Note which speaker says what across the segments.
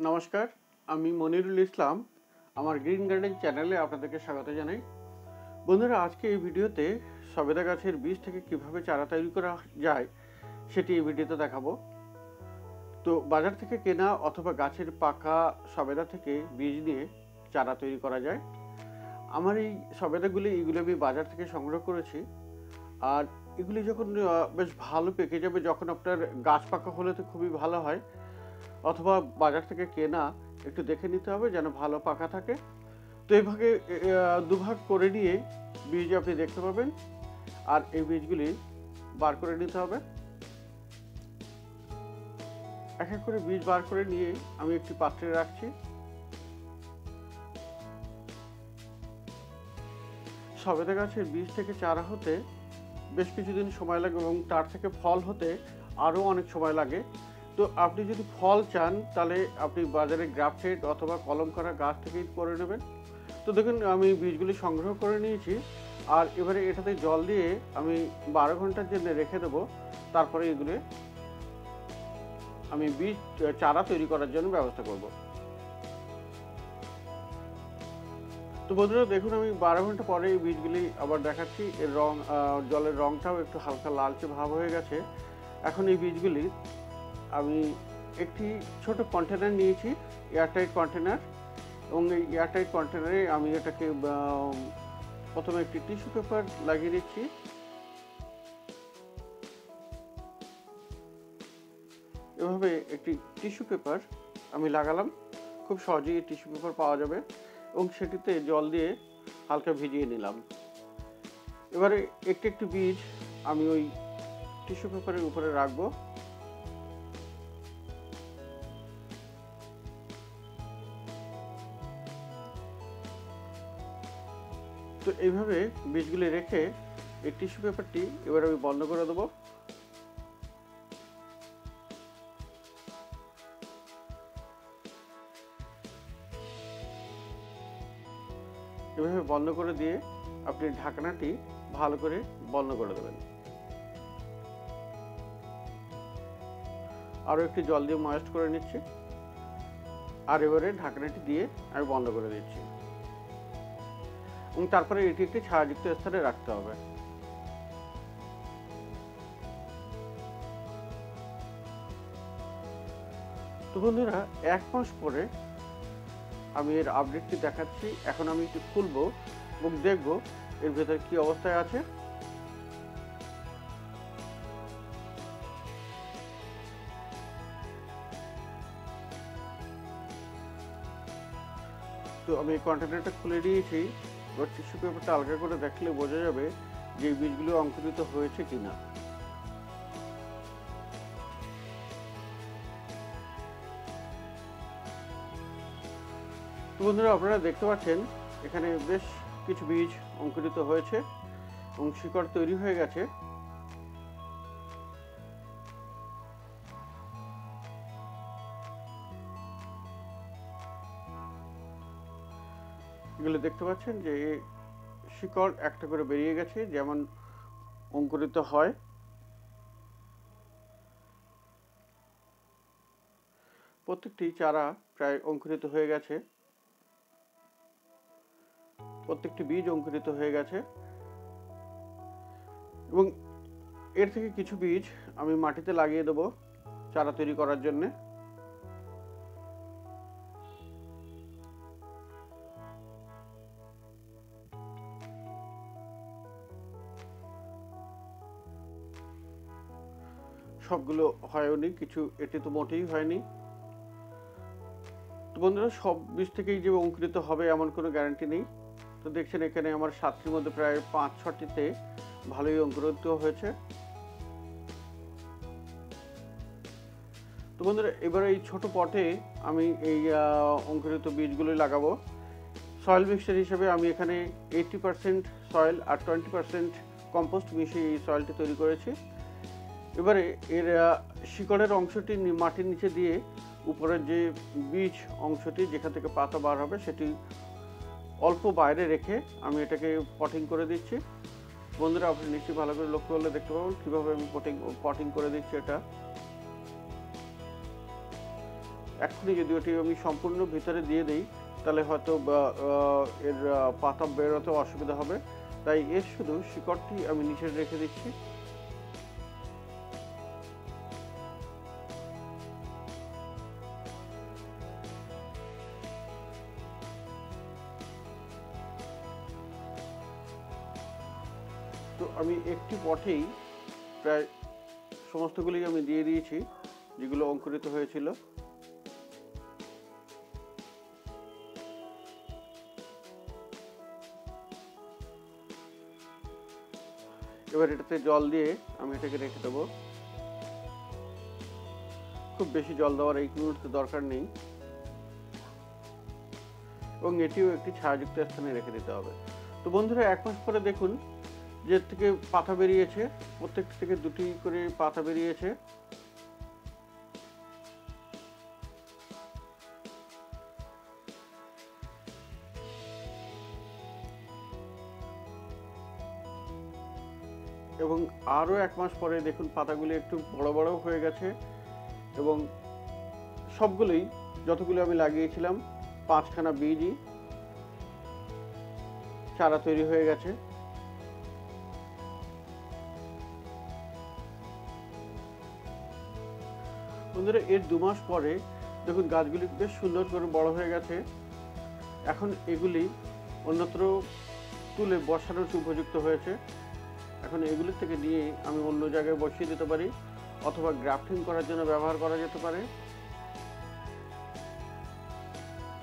Speaker 1: নমস্কার, আমি মনিরুল ইসলাম। আমার গ্রিন গার্ডেন চ্যানেলে আপনাদেরকে স্বাগত জানাই। বন্ধুরা, আজকে এই ভিডিওতে সবেদা গাছের বীজ থেকে কিভাবে চারা তৈরি করা যায় সেটি এই ভিডিওতে দেখাবো। তো বাজার থেকে কেনা অথবা গাছের পাকা সবেদা থেকে বীজ নিয়ে চারা তৈরি করা যায়। আমার এই সবেদাগুলি আমি বাজার থেকে সংগ্রহ করেছি। আর এগুলি যখন বেশ ভালো পেকে যাবে, যখন আপনার গাছ পাকা হলে তো খুবই ভালো হয়, অথবা বাজার থেকে কেনা একটু দেখে নিতে হবে যেন ভালো পাকা থাকে। তো এইভাবে দুভাগ করে নিয়ে বীজ আপনি দেখতে পাবেন, আর এই বীজগুলি বার করে নিতে হবে। এক এক করে বীজ বার করে নিয়ে আমি একটি পাত্রে রাখছি। সবেদা গাছের বীজ থেকে চারা হতে বেশ কিছুদিন সময় লাগে এবং তার থেকে ফল হতে আরও অনেক সময় লাগে। তো আপনি যদি ফল চান তাহলে আপনি বাজারে গ্রাফটেড অথবা কলম করা গাছ থেকেই করে নেবেন। তো দেখুন, আমি বীজগুলি সংগ্রহ করে নিয়েছি, আর এবারে এটাতে জল দিয়ে আমি 12 ঘন্টার জন্য রেখে দেবো। তারপরে এগুলো আমি বীজ চারা তৈরি করার জন্য ব্যবস্থা করব। তো বন্ধুরা দেখুন, আমি 12 ঘন্টা পরে এই বীজগুলি আবার দেখাচ্ছি। এর রং, জলের রংটাও একটু হালকা লালচে ভাব হয়ে গেছে। এখন এই বীজগুলি আমি একটি ছোট কন্টেনার নিয়েছি, এয়ারটাইট কন্টেনার, এবং এই এয়ারটাইট কন্টেনারে আমি এটাকে প্রথমে একটি টিস্যু পেপার লাগিয়ে দিচ্ছি। এভাবে একটি টিস্যু পেপার আমি লাগালাম। খুব সহজেই এই টিস্যু পেপার পাওয়া যাবে, এবং সেটিতে জল দিয়ে হালকা ভিজিয়ে নিলাম। এবারে একটি একটি বীজ আমি ওই টিস্যু পেপারের উপরে রাখবো। তো এইভাবে বীজগুলি রেখে এই টিস্যু পেপারটি এবার আমি বন্ধ করে দেবো। এভাবে বন্ধ করে দিয়ে আপনি ঢাকনাটি ভালো করে বন্ধ করে দেবেন। আরও একটি জল দিয়ে ময়েস্ট করে নিচ্ছি, আর এবারে ঢাকনাটি দিয়ে আমি বন্ধ করে দিচ্ছি, এবং তারপরে এটি একটি ছায়াযুক্ত স্থানে রাখতে হবে। তো বন্ধুরা, 1 মাস পরে আমি এর আপডেটটি দেখাচ্ছি। এখন আমি একটু খুলবো এবং দেখবো এর ভেতরে কি অবস্থায় আছে। তো আমি এই কন্টেনারটা খুলে নিয়েছি। এবার টিস্যু পেপারটা আলগা করে দেখলে বোঝা যাবে যে এই বীজগুলো অঙ্কুরিত হয়েছে কিনা। তো বন্ধুরা, আপনারা দেখতে পাচ্ছেন এখানে বেশ কিছু বীজ অঙ্কুরিত হয়েছে এবং শিকড় তৈরি হয়ে গেছে। এগুলো দেখতে পাচ্ছেন যে শিকড় একটা করে বেরিয়ে গেছে, যেমন অঙ্কুরিত হয়। প্রত্যেকটি চারা প্রায় অঙ্কুরিত হয়ে গেছে, প্রত্যেকটি বীজ অঙ্কুরিত হয়ে গেছে, এবং এর থেকে কিছু বীজ আমি মাটিতে লাগিয়ে দেবো চারা তৈরি করার জন্য। সবগুলো হয়নি, কিছু এটি তো মোটেই হয়নি। তো বন্ধুরা, সব বীজ থেকেই যে অঙ্কুরিত হবে এমন কোনো গ্যারান্টি নেই। তো দেখছেন এখানে আমার 7টির মধ্যে প্রায় 5-6টিতে ভালোই অঙ্কুরিত হয়েছে। তো বন্ধুরা, এবার এই ছোট পটে আমি এই অঙ্কুরিত বীজগুলো লাগাবো। সয়েল মিক্সচার হিসেবে আমি এখানে 80% সয়েল আর 20% কম্পোস্ট মিশিয়ে এই সয়েলটি তৈরি করেছি। এবারে এর শিকড়ের অংশটি মাটির নিচে দিয়ে উপরের যে বীজ অংশটি যেখান থেকে পাতা বার হবে সেটি অল্প বাইরে রেখে আমি এটাকে পটিং করে দিচ্ছি। বন্ধুরা, আপনি নিশ্চয়ই ভালো করে লক্ষ্য করলে দেখতে পাবেন কীভাবে আমি পটিং করে দিচ্ছি এটা। এক্ষুনি যদি ওটি আমি সম্পূর্ণ ভিতরে দিয়ে দিই তাহলে হয়তো এর পাতা বেরোতে অসুবিধা হবে, তাই এর শুধু শিকড়টি আমি নিচে রেখে দিচ্ছি। তো আমি একটি পটেই প্রায় সমস্তগুলি আমি দিয়ে দিয়েছি যেগুলো অঙ্কুরিত হয়েছিল। এবার এটাতে জল দিয়ে আমি এটাকে রেখে দেবো। খুব বেশি জল দেওয়ার এই মুহূর্তে দরকার নেই, এবং এটিও একটি ছায়াযুক্ত স্থানে রেখে দিতে হবে। তো বন্ধুরা, 1 মাস পরে দেখুন যে থেকে পাতা বেরিয়েছে, প্রত্যেকটি থেকে 2টি করে পাতা বেরিয়েছে। এবং আরও 1 মাস পরে দেখুন পাতাগুলি একটু বড় বড় হয়ে গেছে, এবং সবগুলোই যতগুলো আমি লাগিয়েছিলাম 5খানা বীজই চারা তৈরি হয়ে গেছে। বন্ধুরা, এর 2 মাস পরে দেখুন গাছগুলি বেশ সুন্দর করে বড় হয়ে গেছে। এখন এগুলি অন্যত্র তুলে বসানোর উপযুক্ত হয়েছে। এখন এগুলি থেকে নিয়ে আমি অন্য জায়গায় বসিয়ে দিতে পারি, অথবা গ্রাফটিং করার জন্য ব্যবহার করা যেতে পারে।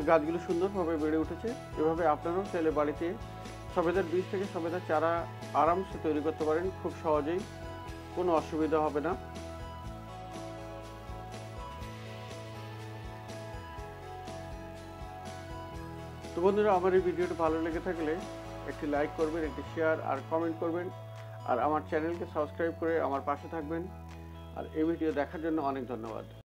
Speaker 1: গাছগুলো সুন্দরভাবে বেড়ে উঠেছে। এভাবে আপনারাও চাইলে বাড়িতে সবেদার বীজ থেকে সবেদার চারা আরামসে তৈরি করতে পারেন, খুব সহজেই, কোনো অসুবিধা হবে না। তো বন্ধুরা, আমার এই ভিডিওটি ভালো লেগে থাকলে একটি লাইক করবেন, একটি শেয়ার আর কমেন্ট করবেন, আর আমার চ্যানেলকে সাবস্ক্রাইব করে আমার পাশে থাকবেন। আর এই ভিডিও দেখার জন্য অনেক ধন্যবাদ।